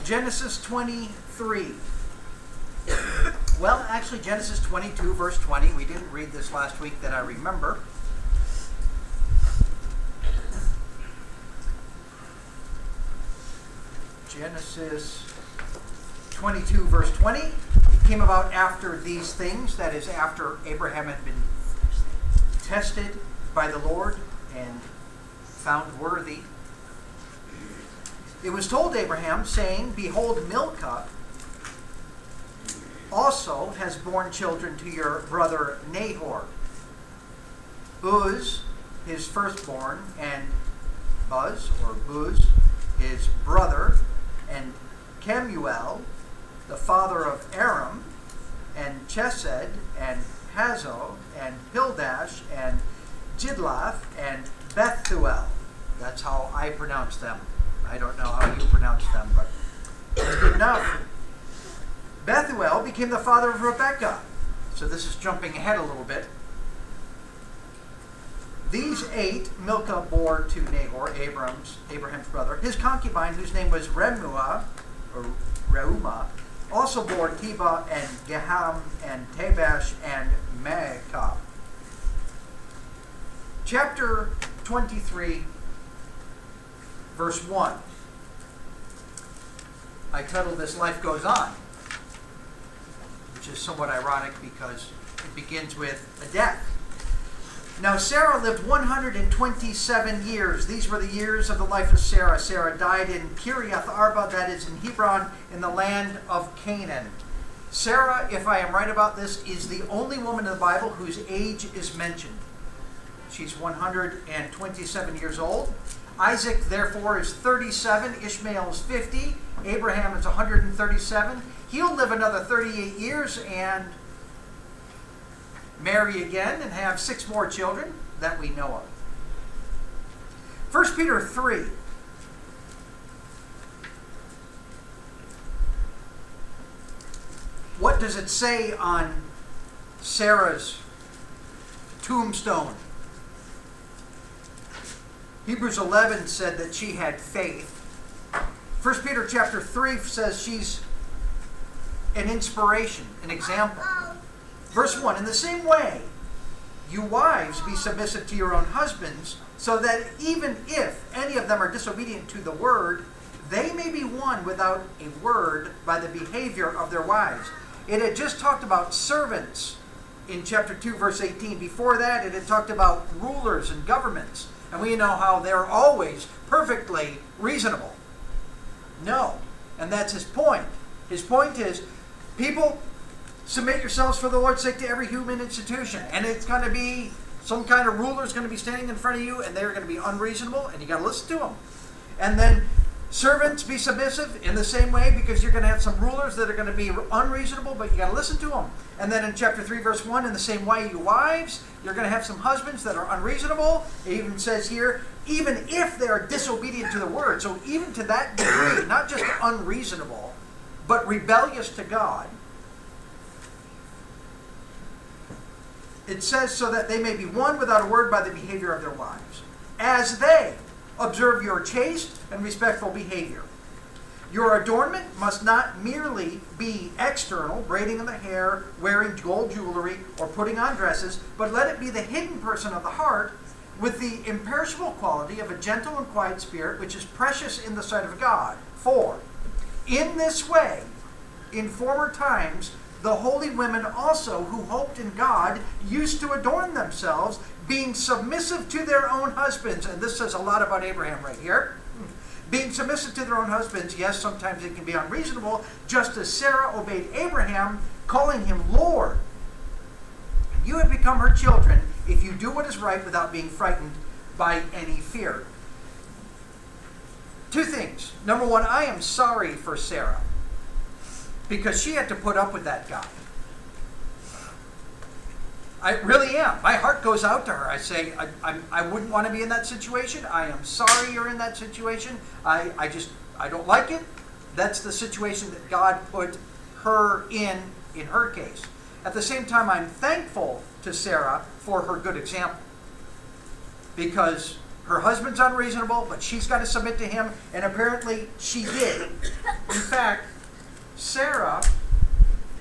Genesis 23. Well, actually, Genesis 22, verse 20. We didn't read this last week that I remember. Genesis 22, verse 20. It came about after these things, that is, after Abraham had been tested by the Lord and found worthy. It was told Abraham, saying, Behold, Milcah also has borne children to your brother Nahor. Uz, his firstborn, and Buz, his brother, and Kemuel, the father of Aram, and Chesed, and Hazo, and Pildash, and Jidlaph, and Bethuel. That's how I pronounce them. I don't know how you pronounce them, but it's good enough. Bethuel became the father of Rebekah. So this is jumping ahead a little bit. These 8 Milcah bore to Nahor, Abraham's brother. His concubine, whose name was Reumah, also bore Tebah and Gaham and Tabash and Maacah. Chapter 23, verse 1. I titled this Life Goes On, which is somewhat ironic because it begins with a death. Now Sarah lived 127 years. These were the years of the life of Sarah. Sarah died in Kiriath Arba, that is in Hebron, in the land of Canaan. Sarah, if I am right about this, is the only woman in the Bible whose age is mentioned. She's 127 years old. Isaac, therefore, is 37. Ishmael is 50. Abraham is 137. He'll live another 38 years and marry again and have 6 more children that we know of. 1 Peter 3. What does it say on Sarah's tombstone? Hebrews 11 said that she had faith. 1 Peter chapter 3 says she's an inspiration, an example. Verse 1, in the same way, you wives be submissive to your own husbands, so that even if any of them are disobedient to the word, they may be won without a word by the behavior of their wives. It had just talked about servants in chapter 2, verse 18. Before that, it had talked about rulers and governments. And we know how they're always perfectly reasonable. No. And that's his point. His point is, people, submit yourselves for the Lord's sake to every human institution. And it's going to be, some kind of ruler is going to be standing in front of you, and they're going to be unreasonable, and you got to listen to them. And then servants, be submissive in the same way, because you're going to have some rulers that are going to be unreasonable, but you got to listen to them. And then in chapter 3, verse 1, in the same way, you wives, you're going to have some husbands that are unreasonable. It even says here, even if they are disobedient to the word. So even to that degree, not just unreasonable, but rebellious to God. It says, so that they may be won without a word by the behavior of their wives, as they observe your chaste and respectful behavior. Your adornment must not merely be external, braiding in the hair, wearing gold jewelry, or putting on dresses, but let it be the hidden person of the heart, with the imperishable quality of a gentle and quiet spirit, which is precious in the sight of God. For in this way, in former times, the holy women also who hoped in God used to adorn themselves, being submissive to their own husbands. And this says a lot about Abraham right here. Being submissive to their own husbands, yes, sometimes it can be unreasonable, just as Sarah obeyed Abraham, calling him Lord. You have become her children if you do what is right without being frightened by any fear. 2 things. Number 1, I am sorry for Sarah, because she had to put up with that guy. I really am. My heart goes out to her. I say, I wouldn't want to be in that situation. I am sorry you're in that situation. I don't like it. That's the situation that God put her in her case. At the same time, I'm thankful to Sarah for her good example, because her husband's unreasonable, but she's got to submit to him, and apparently she did. In fact, Sarah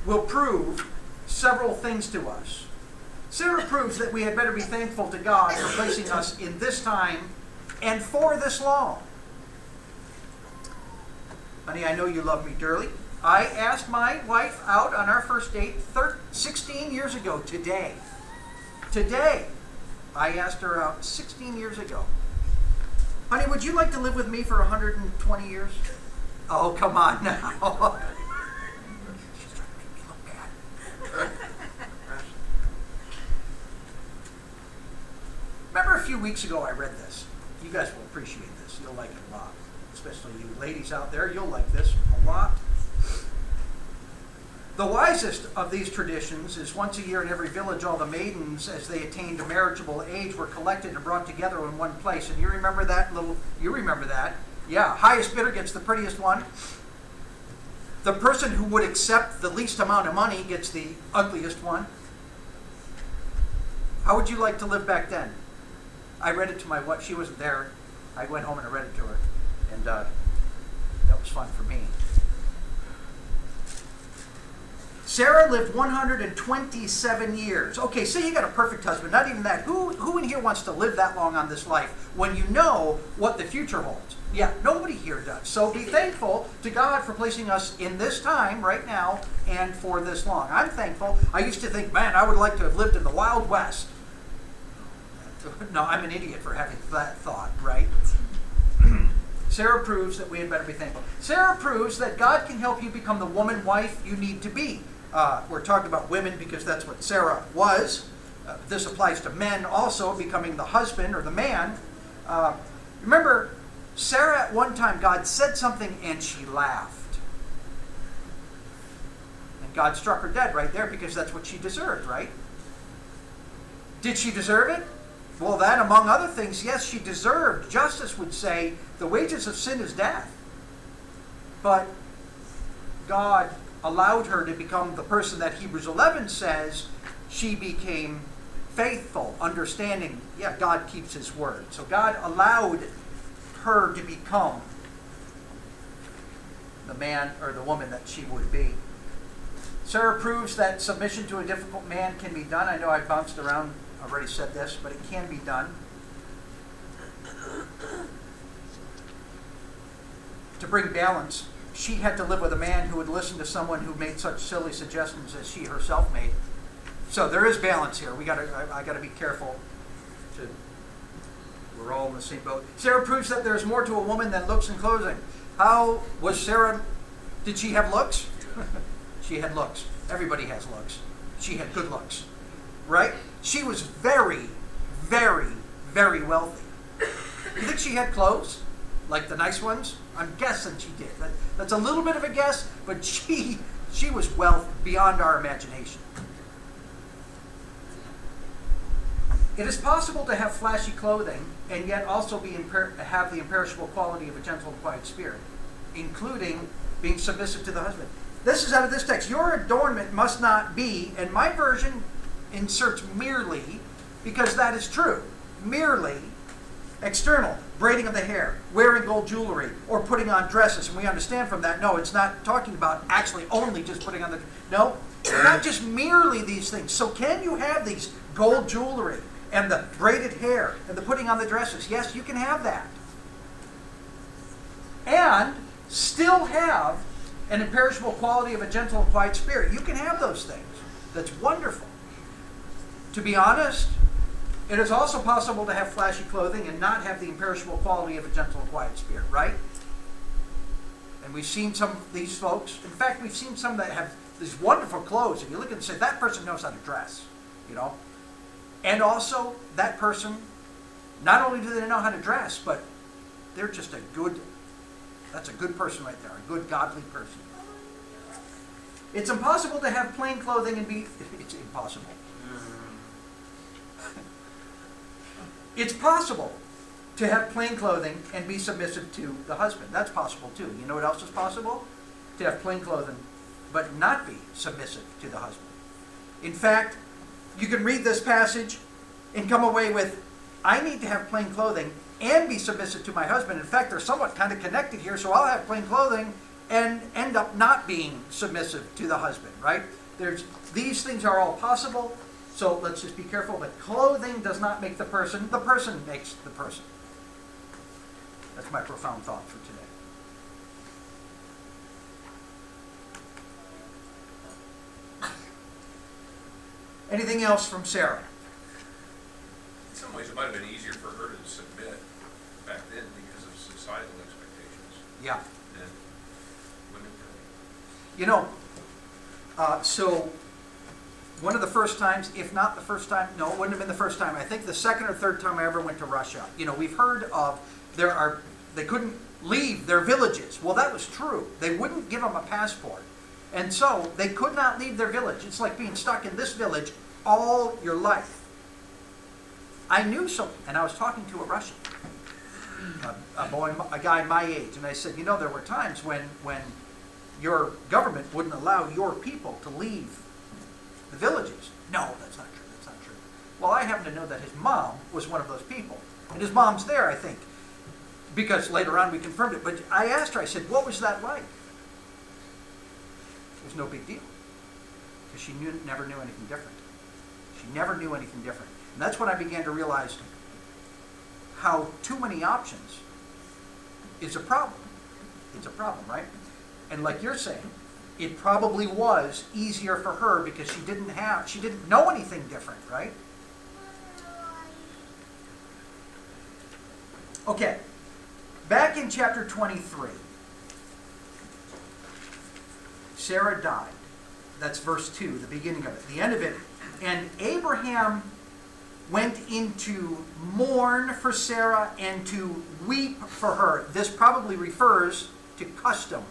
will prove several things to us. Sarah proves that we had better be thankful to God for placing us in this time and for this long. Honey, I know you love me dearly. I asked my wife out on our first date 16 years ago today. Today, I asked her out 16 years ago. Honey, would you like to live with me for 120 years? Oh, come on now. She's trying to make me look bad. Remember a few weeks ago I read this. You guys will appreciate this. You'll like it a lot. Especially you ladies out there, you'll like this a lot. The wisest of these traditions is once a year in every village, all the maidens, as they attained a marriageable age, were collected and brought together in one place. And you remember that you remember that? Yeah, highest bidder gets the prettiest one. The person who would accept the least amount of money gets the ugliest one. How would you like to live back then? I read it to my wife. She wasn't there. I went home and I read it to her. And that was fun for me. Sarah lived 127 years. Okay, say you got a perfect husband. Not even that. Who in here wants to live that long on this life when you know what the future holds? Yeah, nobody here does. So be thankful to God for placing us in this time right now and for this long. I'm thankful. I used to think, man, I would like to have lived in the Wild West. No, I'm an idiot for having that thought, right? Sarah proves that we had better be thankful. Sarah proves that God can help you become the woman, wife you need to be. We're talking about women because that's what Sarah was. This applies to men also, becoming the husband or the man. Remember, Sarah at one time, God said something and she laughed. And God struck her dead right there because that's what she deserved, right? Did she deserve it? Well, that, among other things, yes, she deserved. Justice would say the wages of sin is death. But God allowed her to become the person that Hebrews 11 says she became faithful, understanding. Yeah, God keeps his word. So God allowed her to become the man or the woman that she would be. Sarah proves that submission to a difficult man can be done. I know I bounced around. I've already said this, but it can be done. To bring balance, she had to live with a man who would listen to someone who made such silly suggestions as she herself made. So there is balance here. I got to be careful. We're all in the same boat. Sarah proves that there's more to a woman than looks and clothing. How was Sarah? Did she have looks? She had looks. Everybody has looks. She had good looks. Right? She was very, very, very wealthy. You think she had clothes? Like the nice ones? I'm guessing she did. That's a little bit of a guess, but she was wealth beyond our imagination. It is possible to have flashy clothing and yet also have the imperishable quality of a gentle and quiet spirit, including being submissive to the husband. This is out of this text. Your adornment must not be, and my version inserts merely, because that is true, merely external, braiding of the hair, wearing gold jewelry, or putting on dresses. And we understand from that, no, it's not talking about actually only just putting on the, no, not just merely these things. So can you have these gold jewelry and the braided hair and the putting on the dresses? Yes, you can have that. And still have an imperishable quality of a gentle and quiet spirit. You can have those things. That's wonderful. To be honest, it is also possible to have flashy clothing and not have the imperishable quality of a gentle and quiet spirit, right? And we've seen some of these folks. In fact, we've seen some that have these wonderful clothes. If you look and say, that person knows how to dress, you know? And also, that person, not only do they know how to dress, but they're just that's a good person right there, a good godly person. It's impossible to have plain clothing and it's impossible. It's possible to have plain clothing and be submissive to the husband. That's possible too. You know what else is possible? To have plain clothing but not be submissive to the husband. In fact, you can read this passage and come away with, I need to have plain clothing and be submissive to my husband. In fact, they're somewhat kind of connected here, so I'll have plain clothing and end up not being submissive to the husband, right? These things are all possible, so let's just be careful. But clothing does not make the person makes the person. That's my profound thought for today. Anything else from Sarah? In some ways, it might have been easier for her to submit back then because of societal expectations. Yeah. Than women today. You know, so one of the first times, if not the first time, no, it wouldn't have been the first time. I think the second or third time I ever went to Russia. You know, we've heard of they couldn't leave their villages. Well, that was true. They wouldn't give them a passport. And so they could not leave their village. It's like being stuck in this village all your life. I knew something, and I was talking to a Russian, a guy my age, and I said, you know, there were times when your government wouldn't allow your people to leave the villages. No, that's not true. That's not true. Well, I happen to know that his mom was one of those people, and his mom's there, I think, because later on we confirmed it. But I asked her, I said, what was that like? It was no big deal, because she never knew anything different. She never knew anything different. And that's when I began to realize how too many options is a problem. It's a problem, right? And like you're saying, it probably was easier for her because she didn't know anything different, right? Okay, back in chapter 23, Sarah died. That's verse 2, the beginning of it, the end of it. And Abraham went in to mourn for Sarah and to weep for her. This probably refers to custom.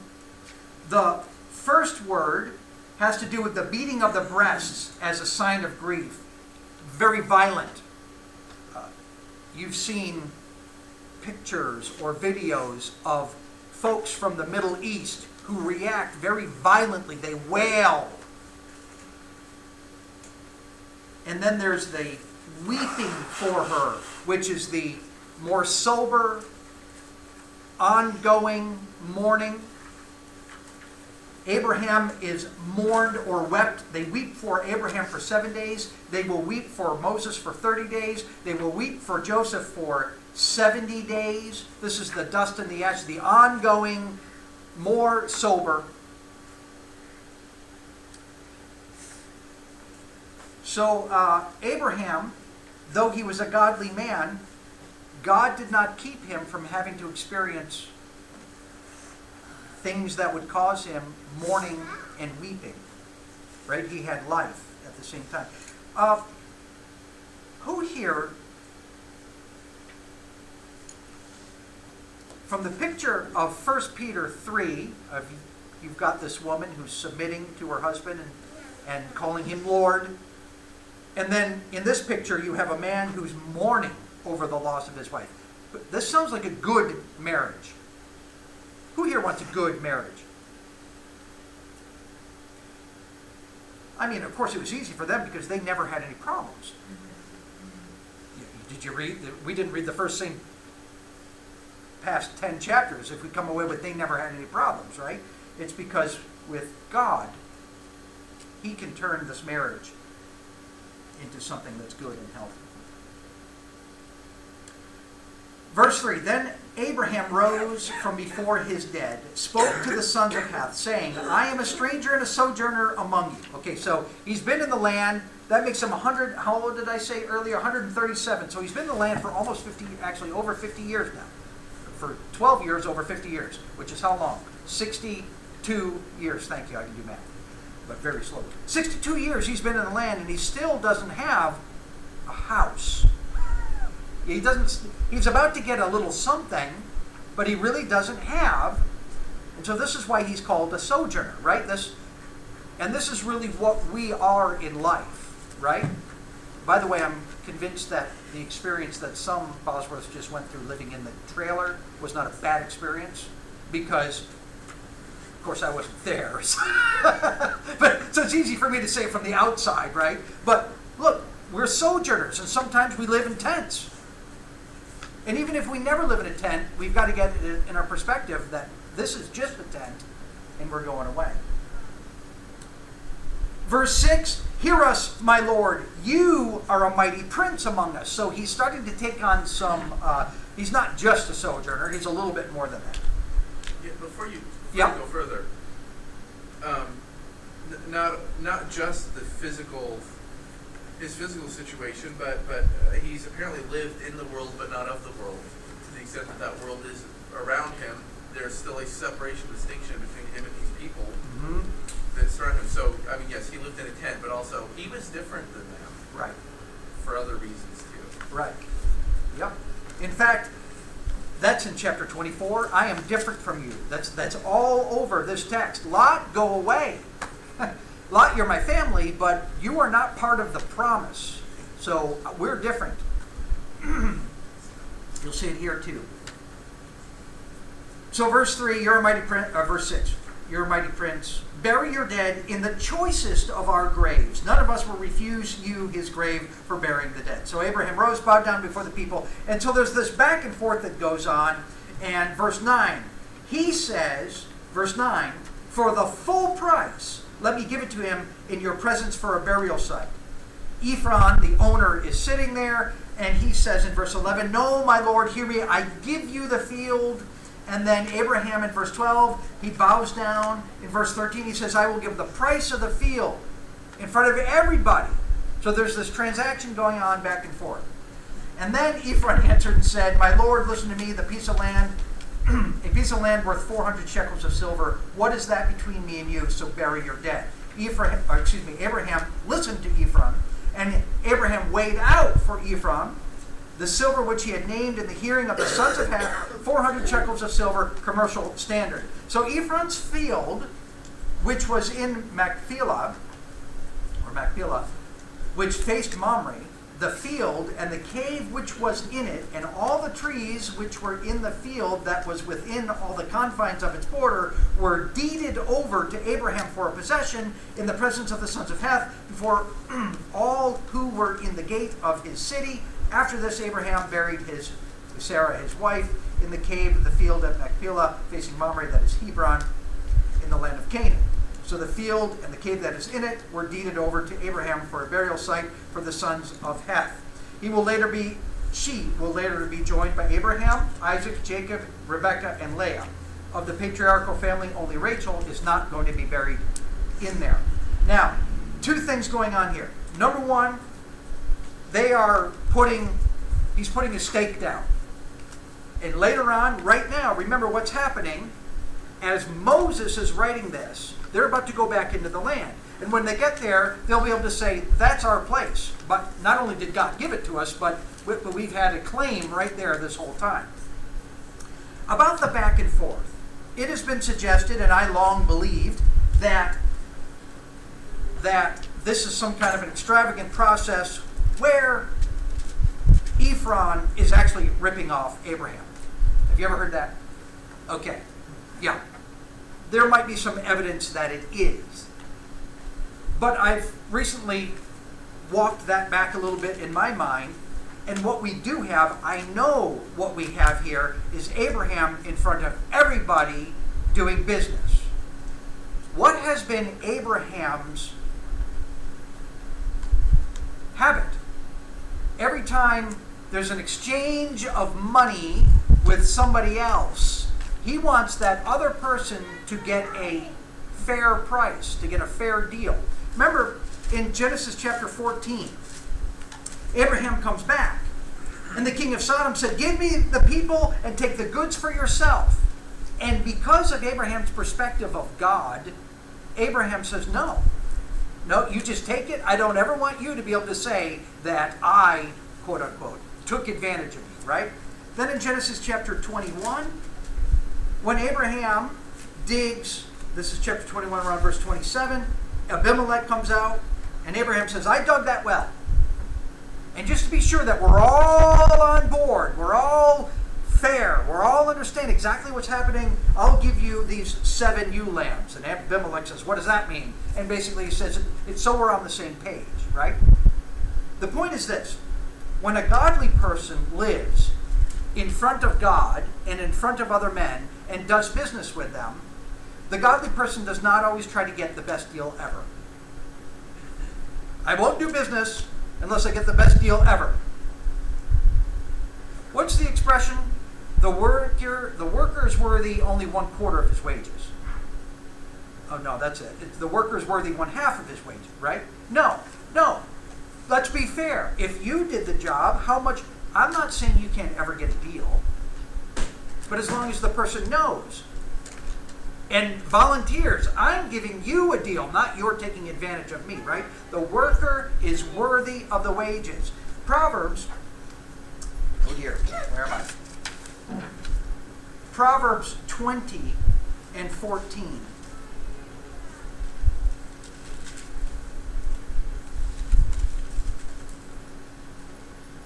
The first word has to do with the beating of the breasts as a sign of grief. Very violent. You've seen pictures or videos of folks from the Middle East who react very violently. They wail. And then there's the weeping for her, which is the more sober, ongoing mourning. Abraham is mourned or wept. They weep for Abraham for 7 days. They will weep for Moses for 30 days. They will weep for Joseph for 70 days. This is the dust and the ash, the ongoing, more sober. So Abraham, though he was a godly man, God did not keep him from having to experience things that would cause him mourning and weeping. Right? He had life at the same time. Who here, from the picture of 1 Peter 3, you've got this woman who's submitting to her husband and calling him Lord. And then in this picture, you have a man who's mourning over the loss of his wife. But this sounds like a good marriage. Who here wants a good marriage? I mean, of course, it was easy for them because they never had any problems. Did you read? We didn't read the first past 10 chapters if we come away with they never had any problems, right? It's because with God, He can turn this marriage into something that's good and healthy. Verse 3, then Abraham rose from before his dead, spoke to the sons of Heth, saying, I am a stranger and a sojourner among you. Okay, so he's been in the land. That makes him 100, how old did I say earlier? 137. So he's been in the land for almost 50, actually over 50 years now. For 12 years, over 50 years, which is how long? 62 years. Thank you, I can do math, but very slowly. 62 years he's been in the land, and he still doesn't have a house. He's about to get a little something, but he really doesn't have. And so this is why he's called a sojourner, right? This is really what we are in life, right? By the way, I'm convinced that the experience that some Bosworths just went through living in the trailer was not a bad experience, because, of course, I wasn't there. But so it's easy for me to say from the outside, right? But look, we're sojourners, and sometimes we live in tents. And even if we never live in a tent, we've got to get it in our perspective that this is just a tent and we're going away. Verse 6, hear us, my Lord, you are a mighty prince among us. So he's starting to take on some, he's not just a sojourner, he's a little bit more than that. Yeah, before you Yep. go further, not just the his physical situation, but he's apparently lived in the world but not of the world. To the extent that that world is around him, there's still a separation, distinction between him and these people that surround him. So, I mean, yes, he lived in a tent, but also he was different than them. Right. For other reasons too. Right. Yep. In fact, that's in chapter 24. I am different from you. That's all over this text. Lot, go away. Lot, you're my family, but you are not part of the promise. So we're different. You'll see it here too. So verse 3, you're a mighty prince, verse 6, you're a mighty prince. Bury your dead in the choicest of our graves. None of us will refuse you his grave for burying the dead. So Abraham rose, bowed down before the people. And so there's this back and forth that goes on. And verse 9, he says, verse 9, for the full price, let me give it to him in your presence for a burial site. Ephron, the owner, is sitting there, and he says in verse 11, no, my Lord, hear me, I give you the field. And then Abraham in verse 12, he bows down. In verse 13, he says, I will give the price of the field in front of everybody. So there's this transaction going on back and forth. And then Ephron answered and said, my Lord, listen to me, the piece of land, a piece of land worth 400 shekels of silver. What is that between me and you? So bury your dead. Abraham listened to Ephron, and Abraham weighed out for Ephron the silver which he had named in the hearing of the sons of Heth, 400 shekels of silver, commercial standard. So Ephron's field, which was in Machpelah, which faced Mamre, the field and the cave which was in it, and all the trees which were in the field that was within all the confines of its border, were deeded over to Abraham for a possession in the presence of the sons of Heth, before all who were in the gate of his city. After this, Abraham buried Sarah, his wife, in the cave of the field at Machpelah, facing Mamre, that is Hebron, in the land of Canaan. So the field and the cave that is in it were deeded over to Abraham for a burial site for the sons of Heth. She will later be joined by Abraham, Isaac, Jacob, Rebekah, and Leah. Of the patriarchal family, only Rachel is not going to be buried in there. Now, two things going on here. Number one, he's putting a stake down. And later on, right now, remember what's happening. As Moses is writing this, they're about to go back into the land. And when they get there, they'll be able to say, that's our place. But not only did God give it to us, but we've had a claim right there this whole time. About the back and forth, it has been suggested, and I long believed, that this is some kind of an extravagant process where Ephron is actually ripping off Abraham. Have you ever heard that? Okay. Yeah. There might be some evidence that it is. But I've recently walked that back a little bit in my mind, and what we do have, I know what we have here, is Abraham in front of everybody doing business. What has been Abraham's habit? Every time there's an exchange of money with somebody else, he wants that other person to get a fair price, to get a fair deal. Remember, in Genesis chapter 14, Abraham comes back, and the king of Sodom said, give me the people and take the goods for yourself. And because of Abraham's perspective of God, Abraham says, no, you just take it. I don't ever want you to be able to say that I, quote unquote, took advantage of you, right? Then in Genesis chapter 21, when Abraham digs, this is chapter 21 around verse 27, Abimelech comes out, and Abraham says, I dug that well. And just to be sure that we're all on board, we're all fair, we're all understand exactly what's happening, I'll give you these 7 ewe lambs. And Abimelech says, what does that mean? And basically he says, it's so we're on the same page, right? The point is this: when a godly person lives in front of God and in front of other men and does business with them, the godly person does not always try to get the best deal ever. I won't do business unless I get the best deal ever. What's the expression? The worker is worthy only 1/4 of his wages. Oh no, that's it. The worker is worthy 1/2 of his wages, right? No. Let's be fair. If you did the job, how much? I'm not saying you can't ever get a deal, but as long as the person knows and volunteers, I'm giving you a deal, not you're taking advantage of me, right? The worker is worthy of the wages. Proverbs, oh dear, where am I? Proverbs 20 and 14.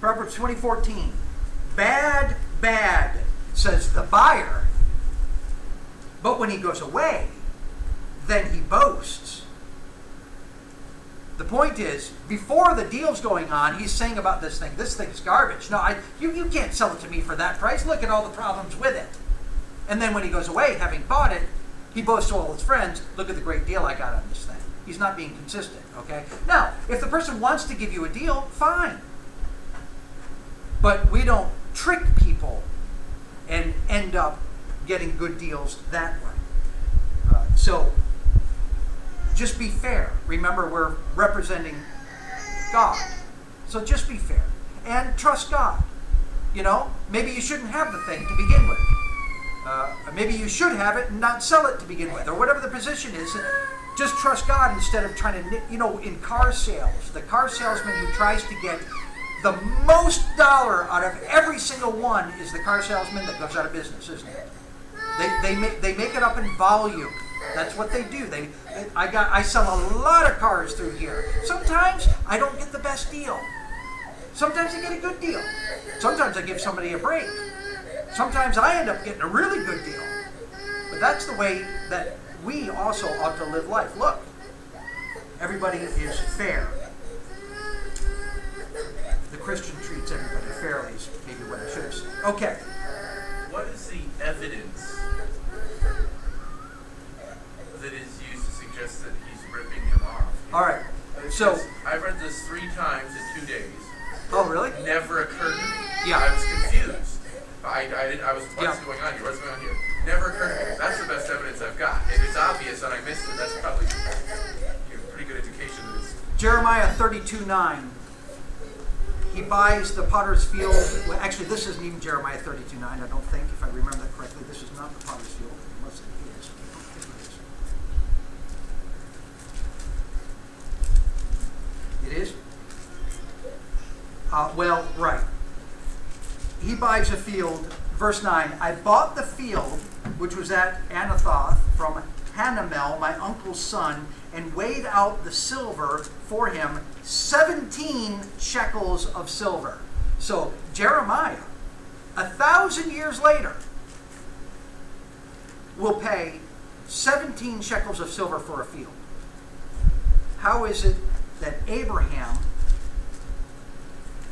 Proverbs 20:14. Bad, says the buyer, but when he goes away, then he boasts. The point is, before the deal's going on, he's saying about this thing's garbage. No, you can't sell it to me for that price. Look at all the problems with it. And then when he goes away, having bought it, he boasts to all his friends, look at the great deal I got on this thing. He's not being consistent, okay? Now, if the person wants to give you a deal, fine. But we don't trick people and end up getting good deals that way. So just be fair. Remember, we're representing God. So just be fair. And trust God. You know, maybe you shouldn't have the thing to begin with. Maybe you should have it and not sell it to begin with. Or whatever the position is. Just trust God instead of trying to, in car sales, the car salesman who tries to get the most dollar out of every single one is the car salesman that goes out of business, isn't it? They make it up in volume. That's what they do. I sell a lot of cars through here. Sometimes I don't get the best deal. Sometimes I get a good deal. Sometimes I give somebody a break. Sometimes I end up getting a really good deal. But that's the way that we also ought to live life. Look, everybody is fair. The Christian treats everybody fairly is maybe what I should have said. Okay. What is the evidence that is used to suggest that he's ripping him off? All right. So I've read this 3 times in 2 days. Oh, really? Never occurred to me. Yeah. I was confused. I was what's going on here? What's going on here? Never occurred to me. That's the best evidence I've got. If it's obvious and I missed it, that's probably pretty good indication that it's Jeremiah 32:9. He buys the potter's field. Well, actually, this isn't even Jeremiah 32:9. I don't think, if I remember that correctly. This is not the potter's field, unless it is. I don't think it is. It is? Well, right. He buys a field. Verse 9. I bought the field, which was at Anathoth, from Hanamel, my uncle's son, and weighed out the silver for him, 17 shekels of silver. So Jeremiah, 1,000 years later, will pay 17 shekels of silver for a field. How is it that Abraham,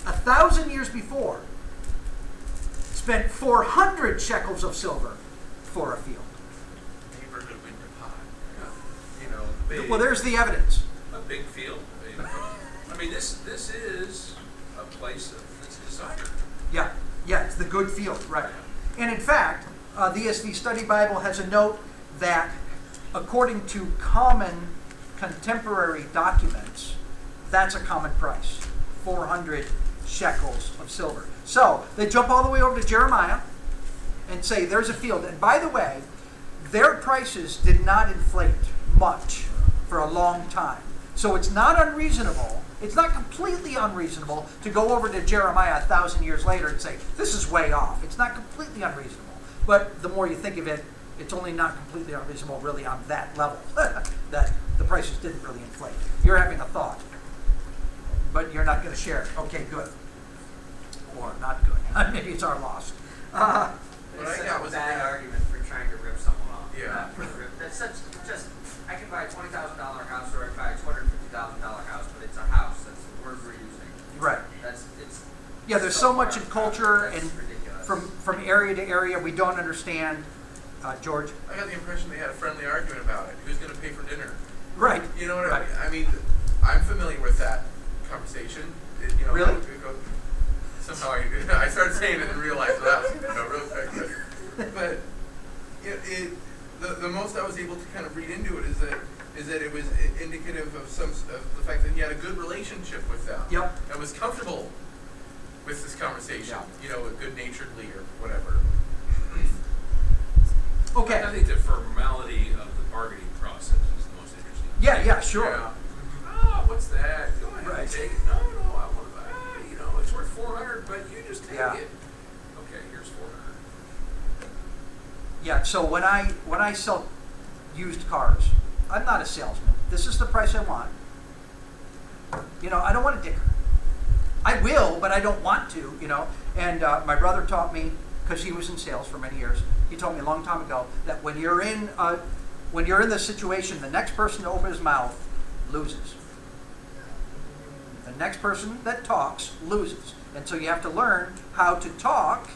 1,000 years before, spent 400 shekels of silver for a field? neighborhood went to pot. Big, Well, there's the evidence. A big field. I mean, this is a place that's desired. Yeah, it's the good field, right. And in fact, the ESV Study Bible has a note that according to common contemporary documents, that's a common price, 400 shekels of silver. So they jump all the way over to Jeremiah and say there's a field. And by the way, their prices did not inflate much for a long time. So it's not unreasonable, it's not completely unreasonable to go over to Jeremiah 1,000 years later and say, this is way off. It's not completely unreasonable. But the more you think of it, it's only not completely unreasonable really on that level, that the prices didn't really inflate. You're having a thought, but you're not going to share it. Okay, good. Or not good. Maybe it's our loss. What I It's got such was a bad the- argument for trying to rip someone off. Yeah. That's just, I can buy a $20,000 house or I can buy a $250,000 house, but it's a house. That's the word we're using. Right. It's Yeah, there's so much in culture that's and ridiculous. from area to area. We don't understand. George? I got the impression they had a friendly argument about it. Who's going to pay for dinner? Right. You know what Right. I mean? I'm familiar with that conversation. Really? Somehow I started saying it and realized what I was going to go real quick. But the most I was able to kind of read into it is that it was indicative of the fact that he had a good relationship with them. Yep. And was comfortable with this conversation. Yeah. Good-naturedly or whatever. Okay. I think the formality of the bargaining process is the most interesting. Yeah, sure. Yeah. Oh, what's that? Go ahead Right. and take it. No, I want to buy it. It's worth $400, but you just take Yeah. it. Okay, here's $400. Yeah, so when I sell used cars, I'm not a salesman. This is the price I want. I don't want a dicker. I will, but I don't want to, And my brother taught me, because he was in sales for many years, he told me a long time ago that when you're in this situation, the next person to open his mouth loses. The next person that talks loses. And so you have to learn how to talk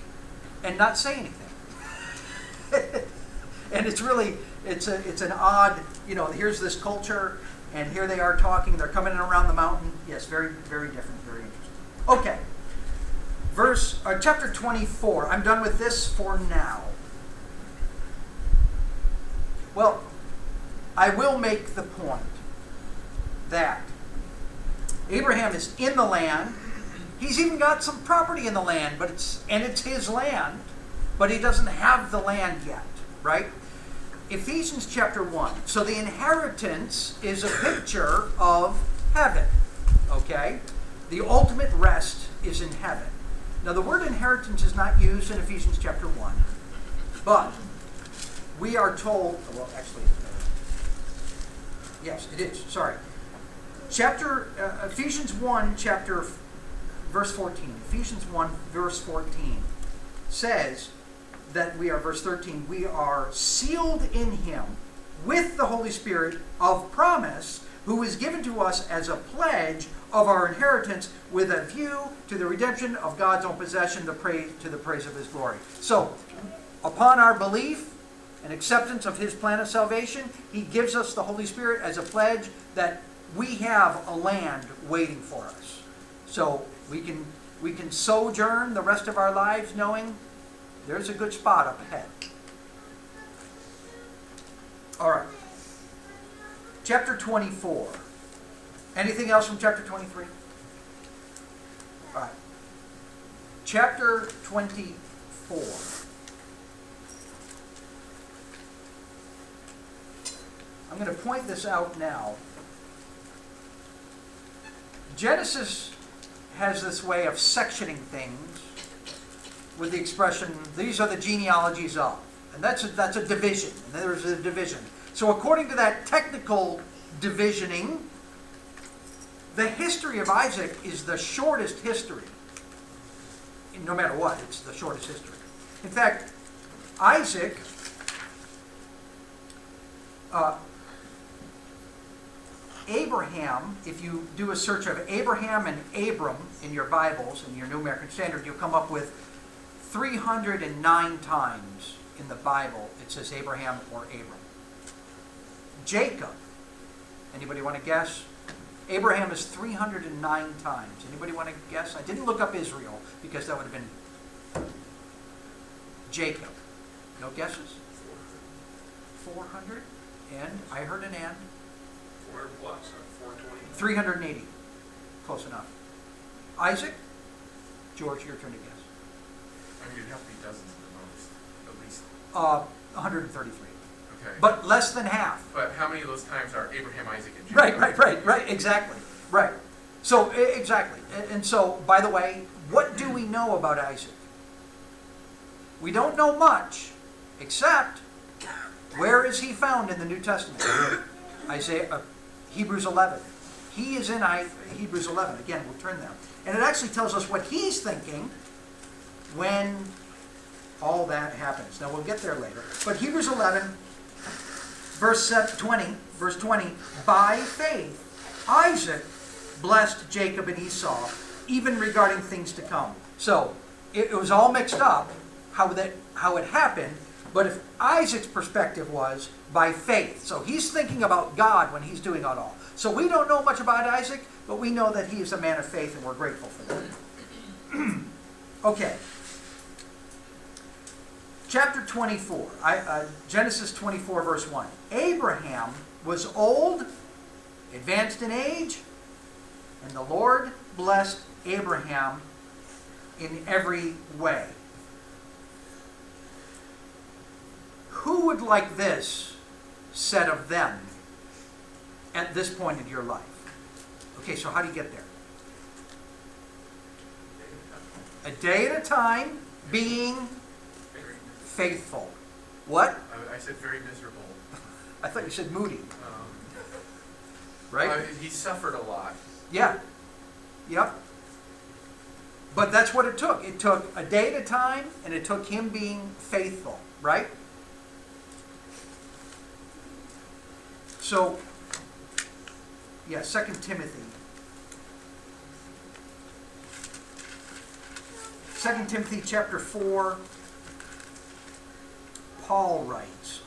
and not say anything. And it's an odd, here's this culture, and here they are talking, they're coming in around the mountain. Yes, very, very different, very interesting. Okay. Chapter 24. I'm done with this for now. Well, I will make the point that Abraham is in the land. He's even got some property in the land, it's his land, but he doesn't have the land yet, right? Ephesians chapter 1. So the inheritance is a picture of heaven, okay? The ultimate rest is in heaven. Now the word inheritance is not used in Ephesians chapter 1, but we are told, yes, it is, sorry. Ephesians 1, verse 14. Ephesians 1, verse 14 says that verse 13, we are sealed in him with the Holy Spirit of promise, who is given to us as a pledge of our inheritance with a view to the redemption of God's own possession to the praise of his glory. So, upon our belief and acceptance of his plan of salvation, he gives us the Holy Spirit as a pledge that we have a land waiting for us. So we can sojourn the rest of our lives knowing there's a good spot up ahead. All right. Chapter 24. Anything else from chapter 23? All right. Chapter 24. I'm going to point this out now. Genesis has this way of sectioning things with the expression, these are the genealogies of. And that's a division. And there's a division. So according to that technical divisioning, the history of Isaac is the shortest history. No matter what, it's the shortest history. In fact, Isaac, Abraham, if you do a search of Abraham and Abram in your Bibles, in your New American Standard, you'll come up with 309 times in the Bible it says Abraham or Abram. Jacob, anybody want to guess? Abraham is 309 times. Anybody want to guess? I didn't look up Israel because that would have been Jacob. No guesses? 400? And? I heard an and. 400 plus, 420. 380. Close enough. Isaac? George, your turn to guess. I mean, you'd have to be dozens at the most, at least. 133. Okay. But less than half. But how many of those times are Abraham, Isaac, and Jacob? Right, exactly. Right. So, exactly. And so, by the way, what do we know about Isaac? We don't know much, except where is he found in the New Testament? Hebrews 11. He is in Hebrews 11. Again, we'll turn there. And it actually tells us what he's thinking when all that happens. Now, we'll get there later. But Hebrews 11, verse 20, by faith, Isaac blessed Jacob and Esau, even regarding things to come. So, it was all mixed up how it happened. But if Isaac's perspective was by faith, so he's thinking about God when he's doing it all. So we don't know much about Isaac, but we know that he is a man of faith, and we're grateful for that. Okay. Chapter 24, Genesis 24, verse 1. Abraham was old, advanced in age, and the Lord blessed Abraham in every way. Who would like this said of them at this point in your life? Okay, so how do you get there? A day at a time, being faithful. What? I said very miserable. I thought you said moody. Right? He suffered a lot. Yeah. Yep. But that's what it took. It took a day at a time, and it took him being faithful. Right? So, yeah, 2 Timothy. 2 Timothy chapter 4, Paul writes,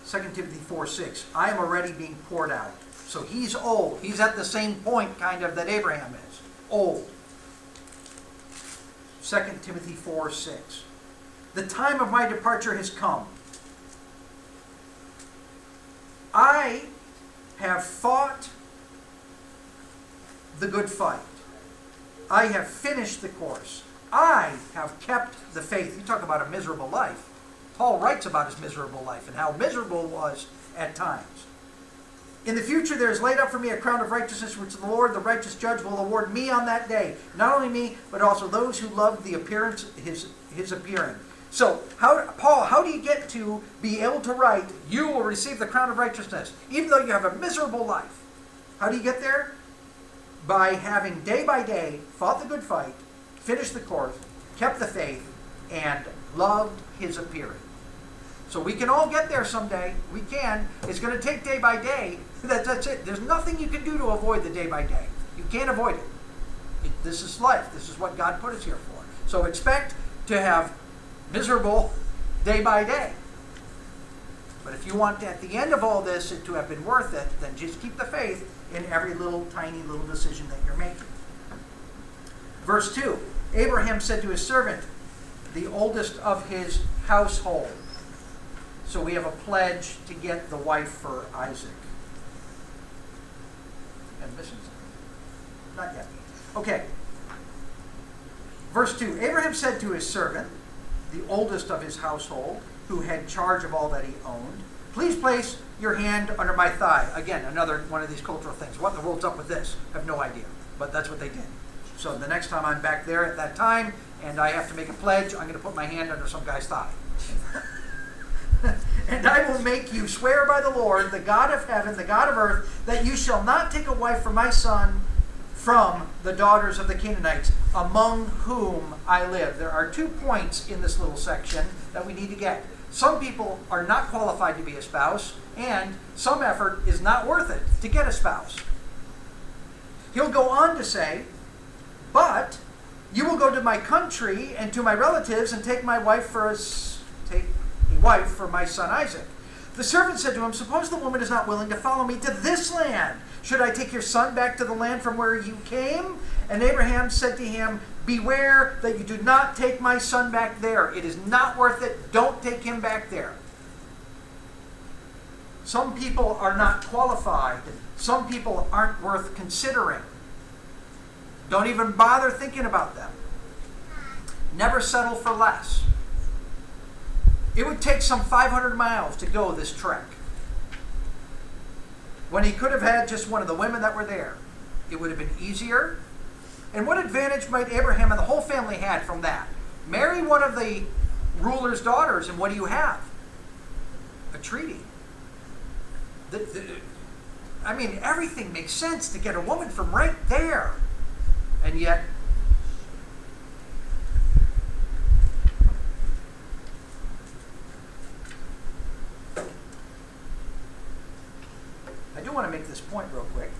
2 Timothy 4:6, I am already being poured out. So he's old. He's at the same point, kind of, that Abraham is. Old. 2 Timothy 4:6. The time of my departure has come. I have fought the good fight. I have finished the course. I have kept the faith. You talk about a miserable life. Paul writes about his miserable life and how miserable it was at times. In the future there is laid up for me a crown of righteousness, which the Lord, the righteous judge, will award me on that day. Not only me, but also those who love the appearance, his appearing. So, Paul, how do you get to be able to write, you will receive the crown of righteousness, even though you have a miserable life? How do you get there? By having day by day fought the good fight, finished the course, kept the faith, and loved his appearing. So we can all get there someday. We can. It's going to take day by day. That's it. There's nothing you can do to avoid the day by day. You can't avoid it. This is life. This is what God put us here for. So expect to have miserable day by day. But if you want at the end of all this it to have been worth it, then just keep the faith in every little tiny little decision that you're making. Verse 2, Abraham said to his servant, the oldest of his household. So we have a pledge to get the wife for Isaac. I'm missing something. Not yet. Okay. Verse 2, Abraham said to his servant, the oldest of his household, who had charge of all that he owned, please place your hand under my thigh. Again, another one of these cultural things. What in the world's up with this? I have no idea. But that's what they did. So the next time I'm back there at that time and I have to make a pledge, I'm going to put my hand under some guy's thigh. And I will make you swear by the Lord, the God of heaven, the God of earth, that you shall not take a wife for my son from the daughters of the Canaanites, among whom I live. There are 2 points in this little section that we need to get. Some people are not qualified to be a spouse, and some effort is not worth it to get a spouse. He'll go on to say, but you will go to my country and to my relatives and take my wife for my son Isaac. The servant said to him, suppose the woman is not willing to follow me to this land. Should I take your son back to the land from where you came? And Abraham said to him, beware that you do not take my son back there. It is not worth it. Don't take him back there. Some people are not qualified. Some people aren't worth considering. Don't even bother thinking about them. Never settle for less. It would take some 500 miles to go this trek, when he could have had just one of the women that were there. It would have been easier. And what advantage might Abraham and the whole family had from that? Marry one of the ruler's daughters, and what do you have? A treaty. Everything makes sense to get a woman from right there. And yet, I do want to make this point real quick.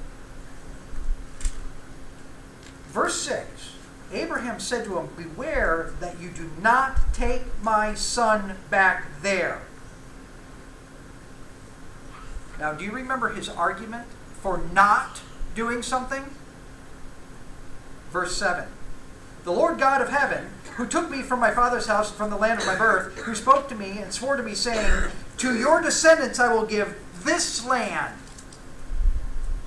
Verse 6, Abraham said to him, beware that you do not take my son back there. Now, do you remember his argument for not doing something? Verse 7. The Lord God of heaven, who took me from my father's house and from the land of my birth, who spoke to me and swore to me, saying, to your descendants I will give this land.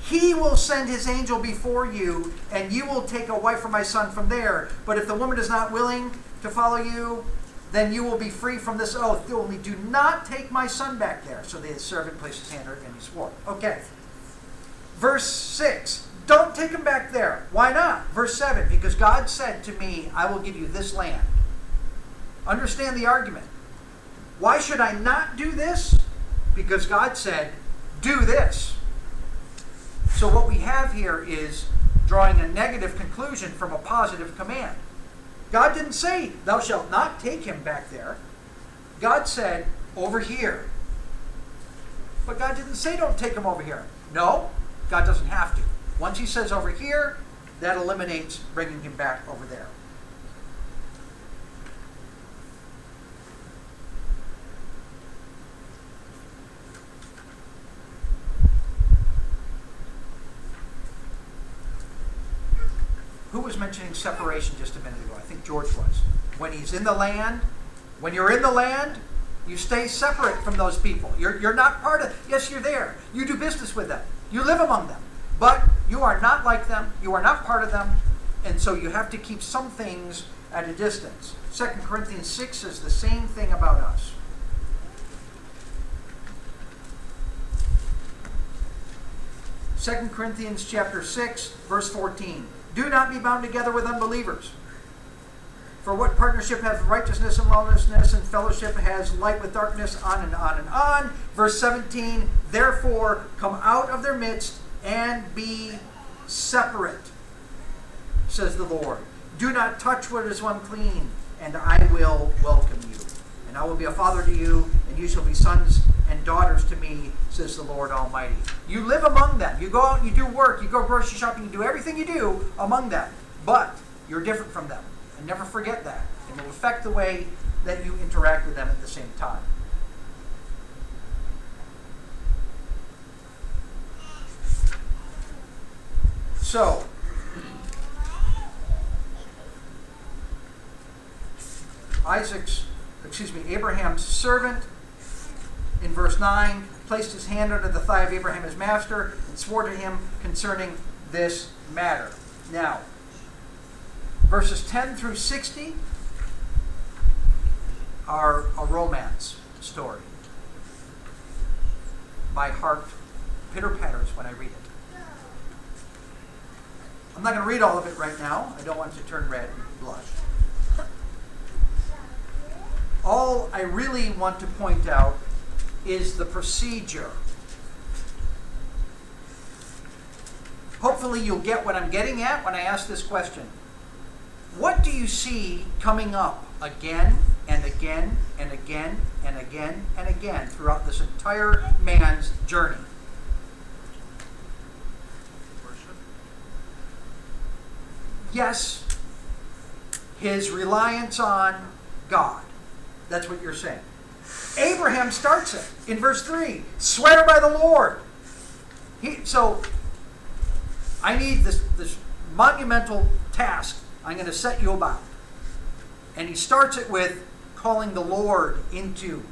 He will send his angel before you, and you will take a wife for my son from there. But if the woman is not willing to follow you, then you will be free from this oath. Only do not take my son back there. So the servant placed his hand on it and he swore. Okay. Verse 6. Don't take him back there. Why not? Verse 7. Because God said to me, I will give you this land. Understand the argument. Why should I not do this? Because God said, do this. So what we have here is drawing a negative conclusion from a positive command. God didn't say, thou shalt not take him back there. God said, over here. But God didn't say, don't take him over here. No, God doesn't have to. Once he says over here, that eliminates bringing him back over there. Who was mentioning separation just a minute ago? I think George was. When he's in the land, when you're in the land, you stay separate from those people. You're not part of, yes, you're there. You do business with them. You live among them. But you are not like them. You are not part of them. And so you have to keep some things at a distance. 2 Corinthians 6 says the same thing about us. Second Corinthians chapter 6, verse 14. Do not be bound together with unbelievers. For what partnership has righteousness and lawlessness, and fellowship has light with darkness, on and on and on. Verse 17, therefore come out of their midst and be separate, says the Lord. Do not touch what is unclean, and I will welcome you. And I will be a father to you, and you shall be sons and daughters to me, says the Lord Almighty. You live among them. You go out and you do work. You go grocery shopping. You do everything you do among them. But you're different from them. And never forget that. It will affect the way that you interact with them at the same time. So, Abraham's servant, in verse 9, placed his hand under the thigh of Abraham his master and swore to him concerning this matter. Now, verses 10 through 60 are a romance story. My heart pitter-patters when I read it. I'm not going to read all of it right now. I don't want to turn red and blush. All I really want to point out is the procedure. Hopefully you'll get what I'm getting at when I ask this question. What do you see coming up again and again and again and again and again throughout this entire man's journey? Worship. Yes, his reliance on God. That's what you're saying. Abraham starts it in verse 3. Swear by the Lord. So I need this monumental task I'm going to set you about. And he starts it with calling the Lord into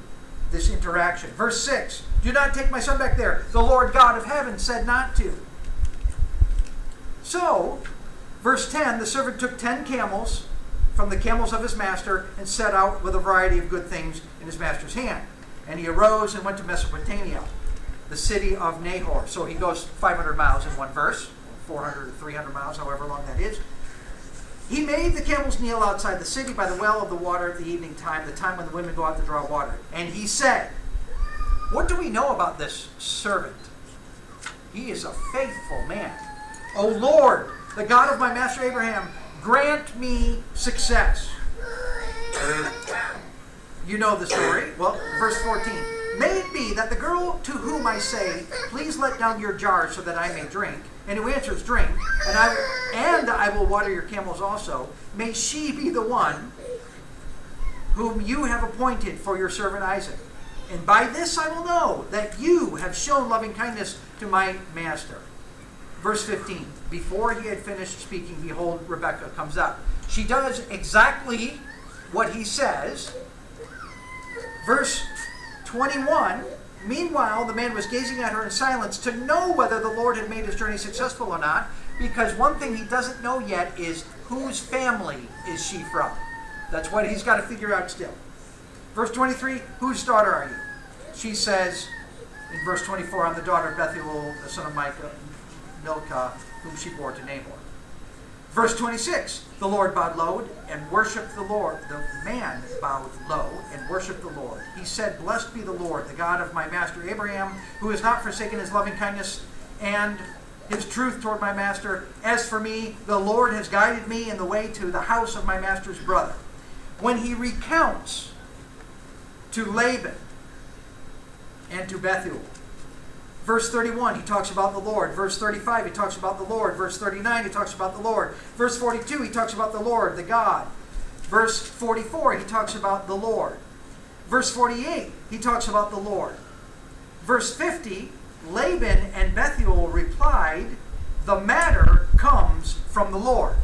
this interaction. Verse 6. Do not take my son back there. The Lord God of heaven said not to. So, verse 10, the servant took 10 camels from the camels of his master and set out with a variety of good things in his master's hand. And he arose and went to Mesopotamia, the city of Nahor. So he goes 500 miles in one verse, 400 or 300 miles, however long that is. He made the camels kneel outside the city by the well of the water at the evening time, the time when the women go out to draw water. And he said, what do we know about this servant? He is a faithful man. O Lord, the God of my master Abraham, grant me success. You know the story. Well, verse 14. May it be that the girl to whom I say, please let down your jar so that I may drink, and who answers, drink, and I will water your camels also. May she be the one whom you have appointed for your servant Isaac. And by this I will know that you have shown loving kindness to my master. Verse 15, before he had finished speaking, behold, Rebekah comes up. She does exactly what he says. Verse 21, meanwhile, the man was gazing at her in silence to know whether the Lord had made his journey successful or not, because one thing he doesn't know yet is whose family is she from. That's what he's got to figure out still. Verse 23, whose daughter are you? She says, in verse 24, I'm the daughter of Bethuel, the son of Milcah, whom she bore to Nahor. Verse 26, the Lord bowed low and worshipped the Lord. The man bowed low and worshipped the Lord. He said, blessed be the Lord, the God of my master Abraham, who has not forsaken his loving kindness and his truth toward my master. As for me, the Lord has guided me in the way to the house of my master's brother. When he recounts to Laban and to Bethuel, verse 31, he talks about the Lord. Verse 35, he talks about the Lord. Verse 39, he talks about the Lord. Verse 42, he talks about the Lord, the God. Verse 44, he talks about the Lord. Verse 48, he talks about the Lord. Verse 50, Laban and Bethuel replied, the matter comes from the Lord.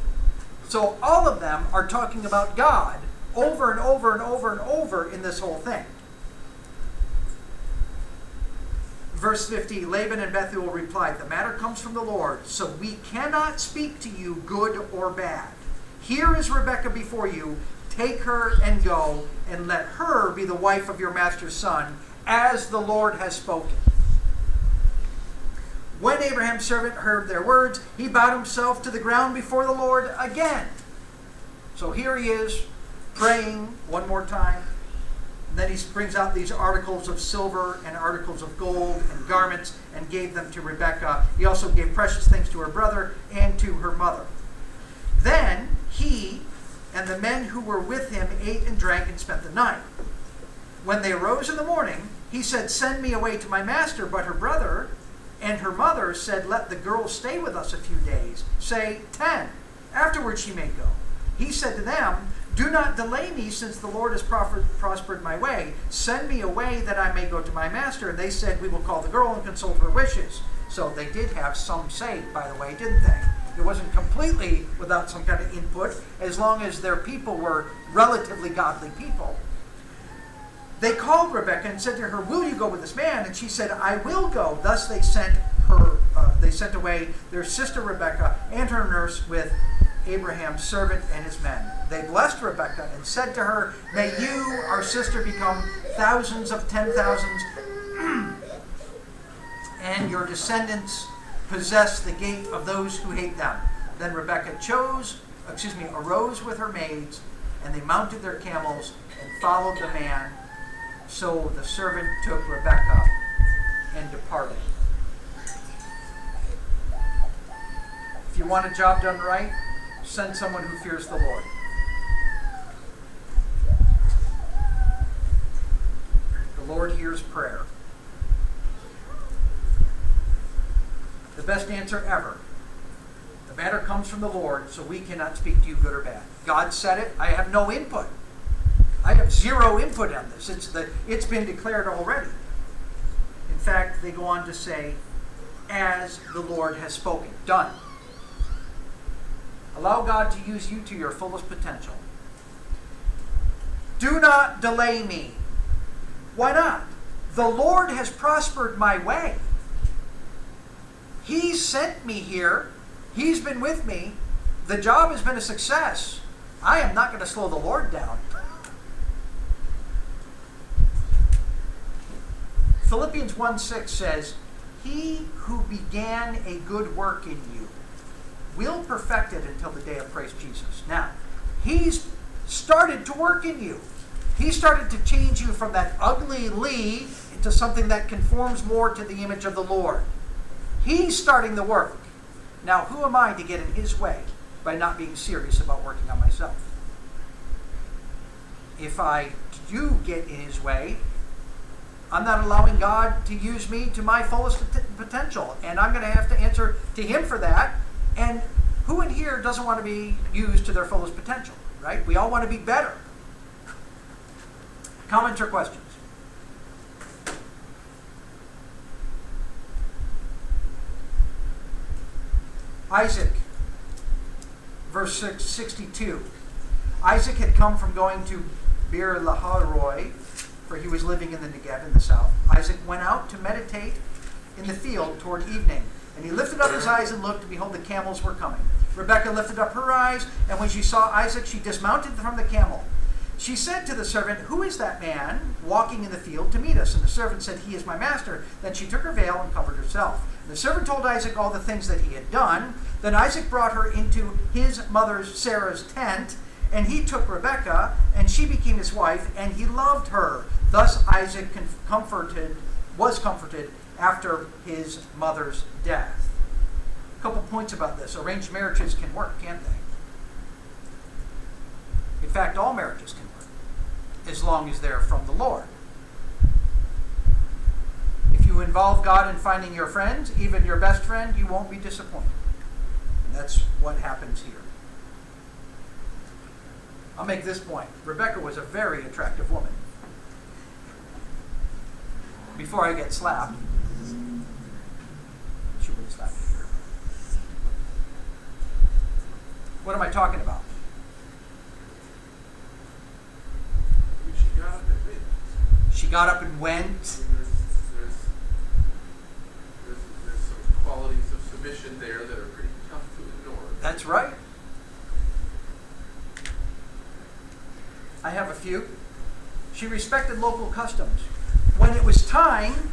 So all of them are talking about God over and over and over and over in this whole thing. Verse 50, Laban and Bethuel replied, the matter comes from the Lord, so we cannot speak to you good or bad. Here is Rebekah before you. Take her and go, and let her be the wife of your master's son, as the Lord has spoken. When Abraham's servant heard their words, he bowed himself to the ground before the Lord again. So here he is, praying one more time. And then he brings out these articles of silver and articles of gold and garments and gave them to Rebekah. He also gave precious things to her brother and to her mother. Then he and the men who were with him ate and drank and spent the night. When they arose in the morning, he said, send me away to my master. But her brother and her mother said, let the girl stay with us a few days, say 10. Afterwards she may go. He said to them, do not delay me, since the Lord has prospered my way. Send me away that I may go to my master. And they said, we will call the girl and consult her wishes. So they did have some say, by the way, didn't they? It wasn't completely without some kind of input, as long as their people were relatively godly people. They called Rebekah and said to her, will you go with this man? And she said, I will go. Thus they sent away their sister Rebekah and her nurse with Abraham's servant and his men. They blessed Rebekah and said to her, may you, our sister, become thousands of 10,000s, and your descendants possess the gate of those who hate them. Then Rebekah arose with her maids, and they mounted their camels and followed the man. So the servant took Rebekah and departed. If you want a job done right, send someone who fears the Lord. The Lord hears prayer. The best answer ever. The matter comes from the Lord, so we cannot speak to you good or bad. God said it. I have no input. I have zero input on this. It's been declared already. In fact, they go on to say, as the Lord has spoken. Done. Allow God to use you to your fullest potential. Do not delay me. Why not? The Lord has prospered my way. He sent me here. He's been with me. The job has been a success. I am not going to slow the Lord down. Philippians 1:6 says, he who began a good work in you will perfect it until the day of Christ Jesus. Now, he's started to work in you. He started to change you from that ugly Lee into something that conforms more to the image of the Lord. He's starting the work. Now, who am I to get in his way by not being serious about working on myself? If I do get in his way, I'm not allowing God to use me to my fullest potential, and I'm going to have to answer to him for that. And who in here doesn't want to be used to their fullest potential, right? We all want to be better. Comments or questions? Isaac, verse 62. Isaac had come from going to Beer Laharoi, for he was living in the Negev in the south. Isaac went out to meditate in the field toward evening, and he lifted up his eyes and looked, and behold, the camels were coming. Rebekah lifted up her eyes, and when she saw Isaac, she dismounted from the camel. She said to the servant, "Who is that man walking in the field to meet us?" And the servant said, "He is my master." Then she took her veil and covered herself. The servant told Isaac all the things that he had done. Then Isaac brought her into his mother Sarah's tent, and he took Rebekah, and she became his wife, and he loved her. Thus Isaac was comforted after his mother's death. A couple points about this. Arranged marriages can work, can't they? In fact, all marriages can work, as long as they're from the Lord. If you involve God in finding your friends, even your best friend, you won't be disappointed. And that's what happens here. I'll make this point. Rebekah was a very attractive woman. Before I get slapped, she wouldn't slap me here. What am I talking about? She got up and went. She got up and went. There's some qualities of submission there that are pretty tough to ignore. That's right. I have a few. She respected local customs. When it was time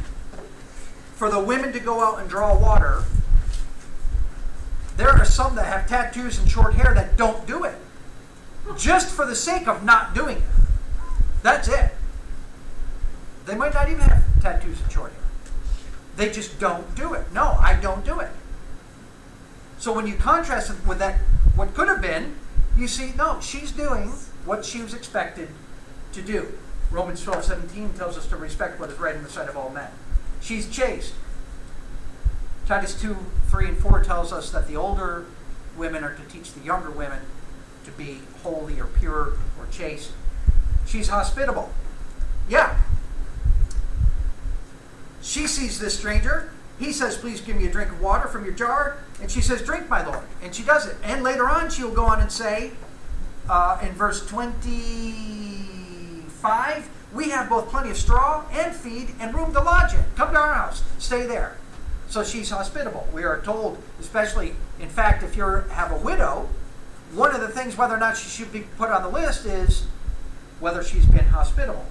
for the women to go out and draw water, there are some that have tattoos and short hair that don't do it, just for the sake of not doing it. That's it. They might not even have tattoos and short hair. They just don't do it. No, I don't do it. So when you contrast it with that, what could have been, you see, no, she's doing what she was expected to do. Romans 12:17 tells us to respect what is right in the sight of all men. She's chaste. Titus 2:3 and 4 tells us that the older women are to teach the younger women to be holy or pure or chaste. She's hospitable. Yeah. She sees this stranger. He says, "Please give me a drink of water from your jar." And she says, "Drink, my lord." And she does it. And later on, she will go on and say, in verse 25, "We have both plenty of straw and feed and room to lodge in. Come to our house. Stay there." So she's hospitable. We are told, especially, in fact, if you have a widow, one of the things whether or not she should be put on the list is whether she's been hospitable.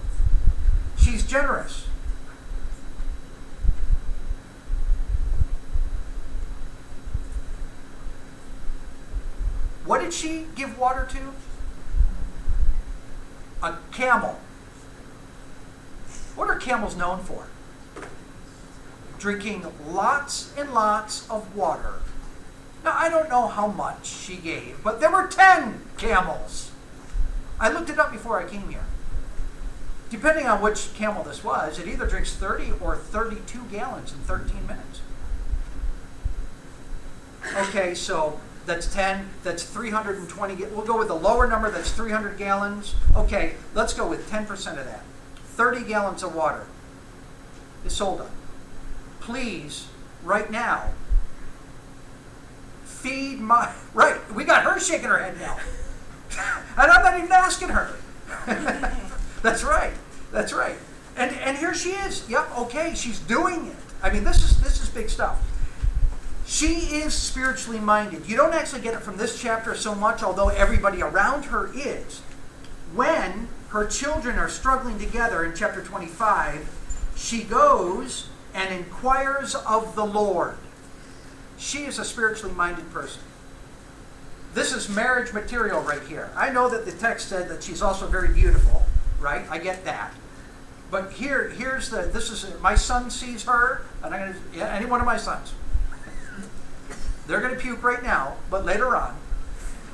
She's generous. What did she give water to? A camel. What are camels known for? Drinking lots and lots of water. Now, I don't know how much she gave, but there were 10 camels. I looked it up before I came here. Depending on which camel this was, it either drinks 30 or 32 gallons in 13 minutes. Okay, so that's 10, that's 320. We'll go with the lower number, that's 300 gallons. Okay, let's go with 10% of that. 30 gallons of water is sold on. Please, right now, feed my... Right, we got her shaking her head now. And I'm not even asking her. That's right, that's right. And here she is. Yep, okay, she's doing it. I mean, this is big stuff. She is spiritually minded. You don't actually get it from this chapter so much, although everybody around her is. When her children are struggling together in chapter 25, she goes and inquires of the Lord. She is a spiritually minded person. This is marriage material right here. I know that the text said that she's also very beautiful, right? I get that. But my son sees her, and any one of my sons. They're going to puke right now, but later on,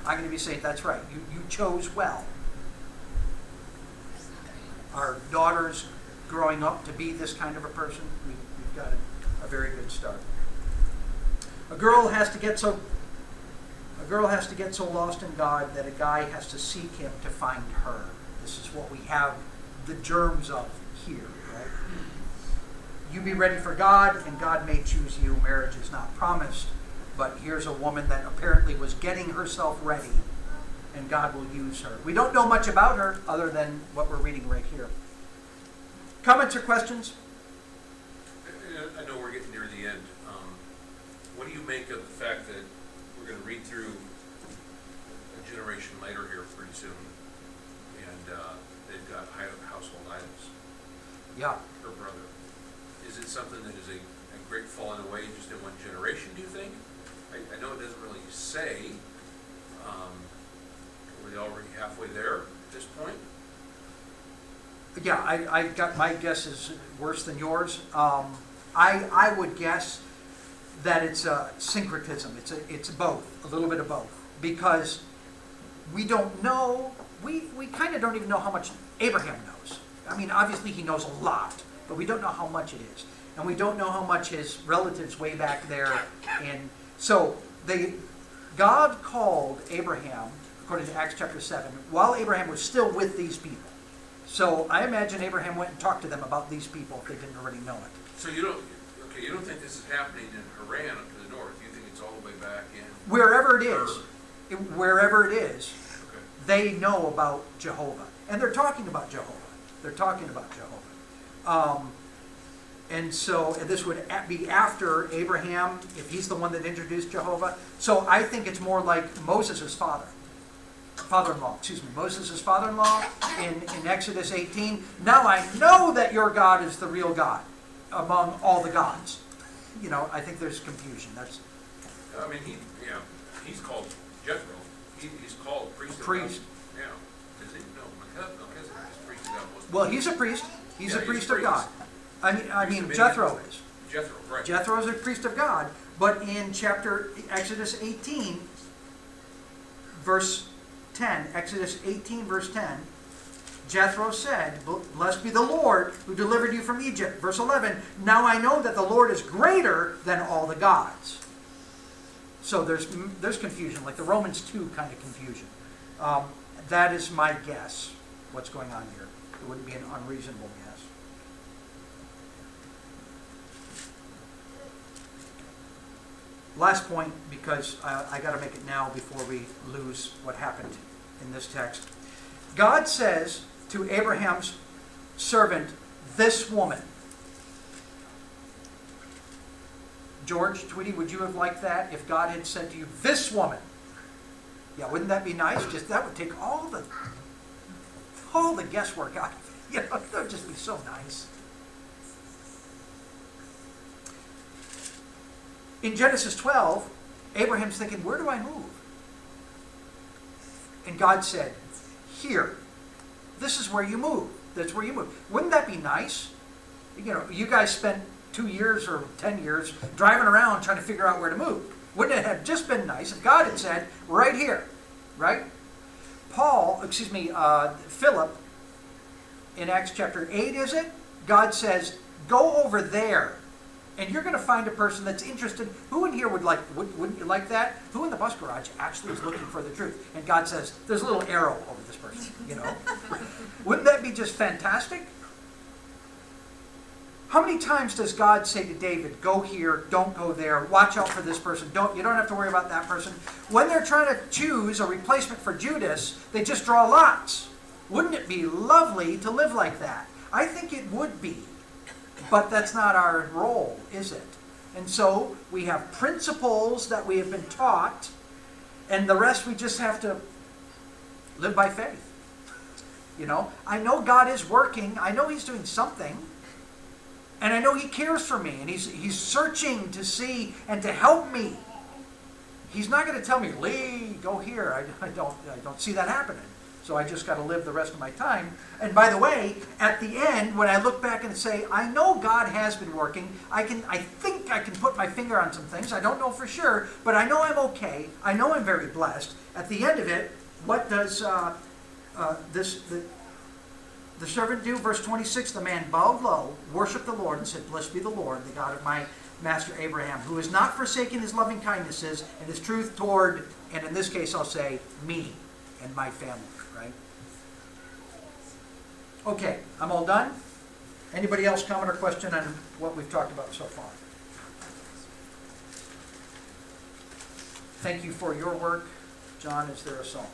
I'm going to be saying, that's right, you chose well. Our daughters growing up to be this kind of a person, we've got a very good start. A girl has to get so lost in God that a guy has to seek him to find her. This is what we have the germs of here, right? You be ready for God, and God may choose you. Marriage is not promised, but here's a woman that apparently was getting herself ready, and God will use her. We don't know much about her other than what we're reading right here. Comments or questions? I know we're getting near the end. What do you make of the fact that we're going to read through a generation later here pretty soon, and they've got household items? Yeah. Her brother. Is it something that is a great falling away just in one generation, do you think? I know it doesn't really say. Are we already halfway there at this point? Yeah, I got, my guess is worse than yours. I would guess that it's a syncretism. It's both, a little bit of both, because we don't know. We kind of don't even know how much Abraham knows. I mean, obviously he knows a lot, but we don't know how much it is, and we don't know how much his relatives way back there. And so God called Abraham, according to Acts chapter 7, while Abraham was still with these people. So I imagine Abraham went and talked to them about these people if they didn't already know it. So you don't think this is happening in Haran up to the north. You think it's all the way back in? Wherever it is, wherever it is, Okay. they know about Jehovah. And they're talking about Jehovah. They're talking about Jehovah. And so this would be after Abraham, if he's the one that introduced Jehovah. So I think it's more like Moses' father-in-law, Moses' father-in-law in Exodus 18. Now I know that your God is the real God among all the gods. You know, I think there's confusion. That's. I mean, he's called Jethro. He's called priest. Priest. Yeah. Is he? No, Melchizedek is priest of God. Well, he's a priest. He's a priest of God. I mean, Priest of Jethro is. Jethro, right. Jethro is a priest of God. But in Exodus 18, verse 10, Exodus 18, verse 10, Jethro said, "Blessed be the Lord who delivered you from Egypt." Verse 11, "Now I know that the Lord is greater than all the gods." So there's confusion, like the Romans 2 kind of confusion. That is my guess, what's going on here. It wouldn't be an unreasonable guess. Last point, because I got to make it now before we lose what happened in this text. God says to Abraham's servant, "This woman." George, Tweety, would you have liked that if God had said to you, "This woman"? Yeah, wouldn't that be nice? Just that would take all the guesswork out of it. You know, that would just be so nice. In Genesis 12, Abraham's thinking, where do I move? And God said, here. This is where you move. That's where you move. Wouldn't that be nice? You know, you guys spent 2 years or 10 years driving around trying to figure out where to move. Wouldn't it have just been nice if God had said, right here, right? Philip, in Acts chapter 8, is it? God says, go over there. And you're going to find a person that's interested. Who in here wouldn't you like that? Who in the bus garage actually is looking for the truth? And God says, there's a little arrow over this person, you know? Wouldn't that be just fantastic? How many times does God say to David, go here, don't go there, watch out for this person, you don't have to worry about that person? When they're trying to choose a replacement for Judas, they just draw lots. Wouldn't it be lovely to live like that? I think it would be. But that's not our role, is it? And so we have principles that we have been taught, and the rest we just have to live by faith. You know, I know God is working. I know He's doing something. And I know He cares for me, and He's searching to see and to help me. He's not going to tell me, Lee, go here. I don't see that happening. So I just got to live the rest of my time. And by the way, at the end, when I look back and say, I know God has been working. I think I can put my finger on some things. I don't know for sure, but I know I'm okay. I know I'm very blessed. At the end of it, what does the servant do? Verse 26, the man bowed low, worshiped the Lord, and said, Blessed be the Lord, the God of my master Abraham, who has not forsaken his loving kindnesses and his truth toward, and in this case I'll say, me and my family, right? Okay, I'm all done. Anybody else comment or question on what we've talked about so far? Thank you for your work. John, is there a song?